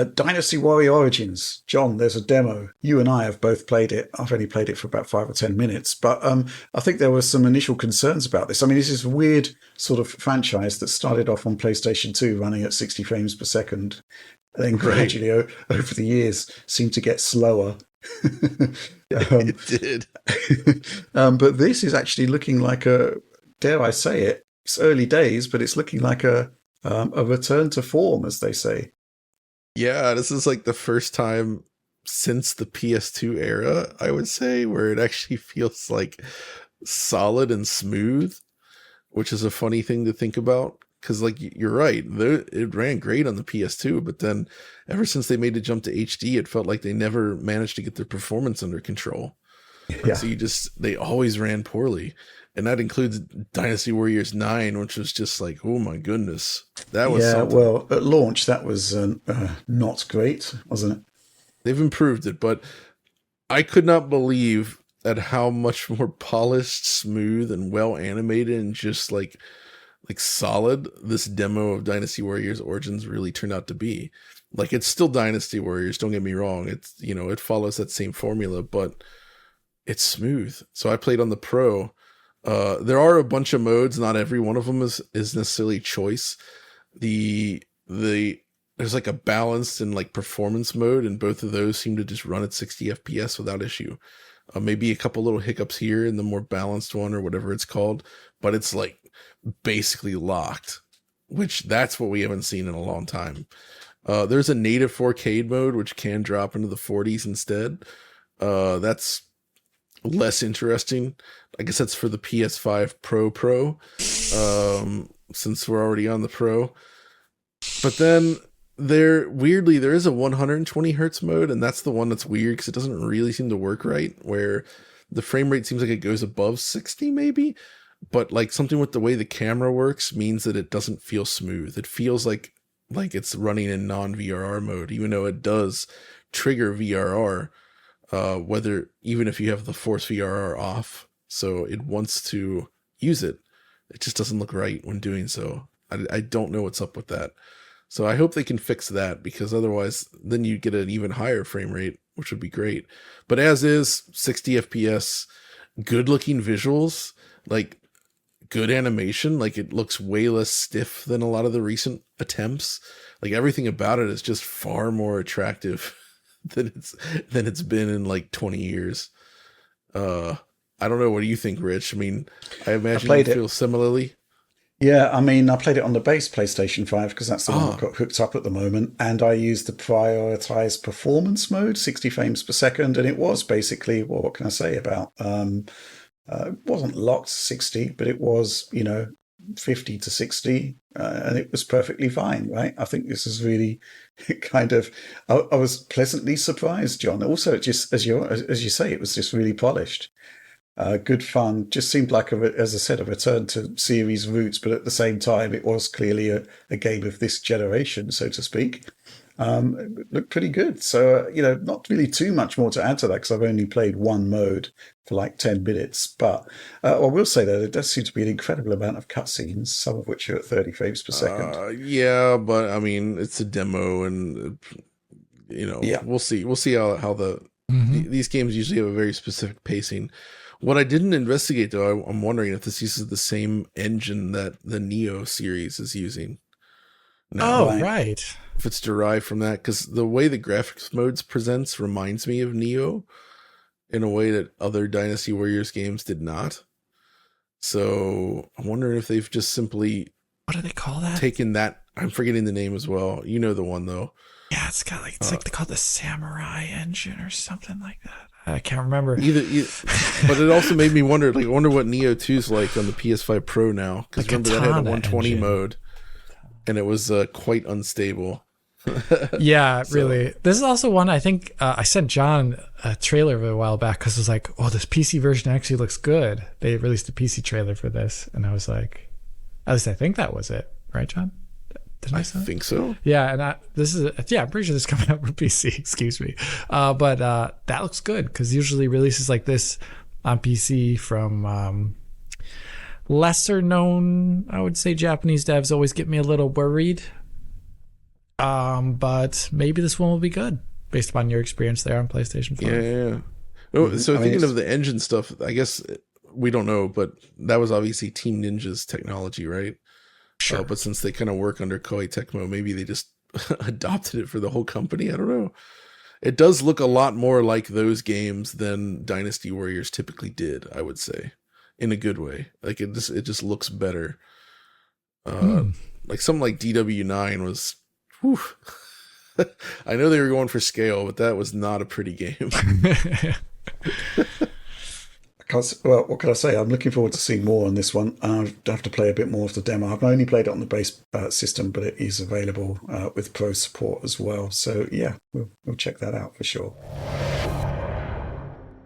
Dynasty Warrior Origins. John, there's a demo. You and I have both played it. I've only played it for about 5 or 10 minutes, but I think there were some initial concerns about this. I mean, this is a weird sort of franchise that started off on PlayStation 2 running at 60 frames per second, and then gradually over the years seemed to get slower. It did. But this is actually looking like dare I say it, it's early days, but it's looking like a return to form, as they say. Yeah, this is like the first time since the PS2 era, I would say, where it actually feels like solid and smooth, which is a funny thing to think about. Because, like, you're right, it ran great on the PS2, but then ever since they made the jump to HD, it felt like they never managed to get their performance under control. Yeah. So they always ran poorly. And that includes Dynasty Warriors 9, which was just like, oh my goodness. That was something. Well, at launch, that was not great, wasn't it? They've improved it, but I could not believe at how much more polished, smooth, and well animated and just like solid this demo of Dynasty Warriors Origins really turned out to be. Like, it's still Dynasty Warriors, don't get me wrong. It's, it follows that same formula, but it's smooth. So I played on the Pro. There are a bunch of modes. Not every one of them is necessarily choice. There's like a balanced and like performance mode, and both of those seem to just run at 60 FPS without issue. Maybe a couple little hiccups here in the more balanced one or whatever it's called, but it's like basically locked, which that's what we haven't seen in a long time. There's a native 4K mode, which can drop into the 40s instead. That's less interesting. I guess that's for the PS5 Pro, since we're already on the Pro. But then there is a 120 hertz mode, and that's the one that's weird because it doesn't really seem to work right, where the frame rate seems like it goes above 60 maybe, but like something with the way the camera works means that it doesn't feel smooth. It feels like it's running in non-VRR mode, even though it does trigger VRR, even if you have the Force VRR off. So it wants to use it. It just doesn't look right when doing so. I don't know what's up with that. So I hope they can fix that, because otherwise then you get an even higher frame rate, which would be great. But as is, 60 FPS, good looking visuals, like good animation, like it looks way less stiff than a lot of the recent attempts. Like everything about it is just far more attractive than it's been in like 20 years. I don't know. What do you think, Rich? I mean, I imagine you feel similarly. Yeah, I mean, I played it on the base PlayStation 5 because that's the one I've got hooked up at the moment. And I used the prioritized performance mode, 60 frames per second. And it was basically, well, what can I say about, it wasn't locked 60, but it was, 50 to 60. And it was perfectly fine, right? I think this is really kind of, I was pleasantly surprised, John. Also, it just, as you say, it was just really polished. Good fun. Just seemed like, as I said, a return to series roots, but at the same time, it was clearly a game of this generation, so to speak. It looked pretty good. So, not really too much more to add to that because I've only played one mode for like 10 minutes. But I will say that it does seem to be an incredible amount of cutscenes, some of which are at 30 frames per second. Yeah, but I mean, it's a demo, and we'll see. We'll see how these games usually have a very specific pacing. What I didn't investigate, though, I'm wondering if this uses the same engine that the Neo series is using. Right. If it's derived from that, because the way the graphics modes presents reminds me of Neo in a way that other Dynasty Warriors games did not. So I'm wondering if they've just simply... What do they call that? Taken that... I'm forgetting the name as well. You know the one, though. Yeah, it's like they call it the Samurai engine or something like that. I can't remember. Either, but it also made me wonder. Like, I wonder what Neo 2's like on the PS5 Pro now. Because remember that had a 120 engine mode, and it was quite unstable. Yeah, really. This is also one I think I sent John a trailer of it a while back because I was like, "Oh, this PC version actually looks good." They released a PC trailer for this, and I was like, at least I think that was it, right, John? I think so. Yeah, and I'm pretty sure this is coming out for PC. Excuse me, but that looks good because usually releases like this on PC from lesser known, I would say, Japanese devs always get me a little worried. But maybe this one will be good based upon your experience there on PlayStation 5. Yeah. Oh, so thinking of the engine stuff, I guess we don't know, but that was obviously Team Ninja's technology, right? Sure. But since they kind of work under Koei Tecmo, maybe they just adopted it for the whole company. I don't know. It does look a lot more like those games than Dynasty Warriors typically did, I would say, in a good way. Like it just looks better. Like something like DW9 was, whew. I know they were going for scale, but that was not a pretty game. Well, what can I say? I'm looking forward to seeing more on this one. I have to play a bit more of the demo. I've only played it on the base system, but it is available with pro support as well. So yeah, we'll check that out for sure.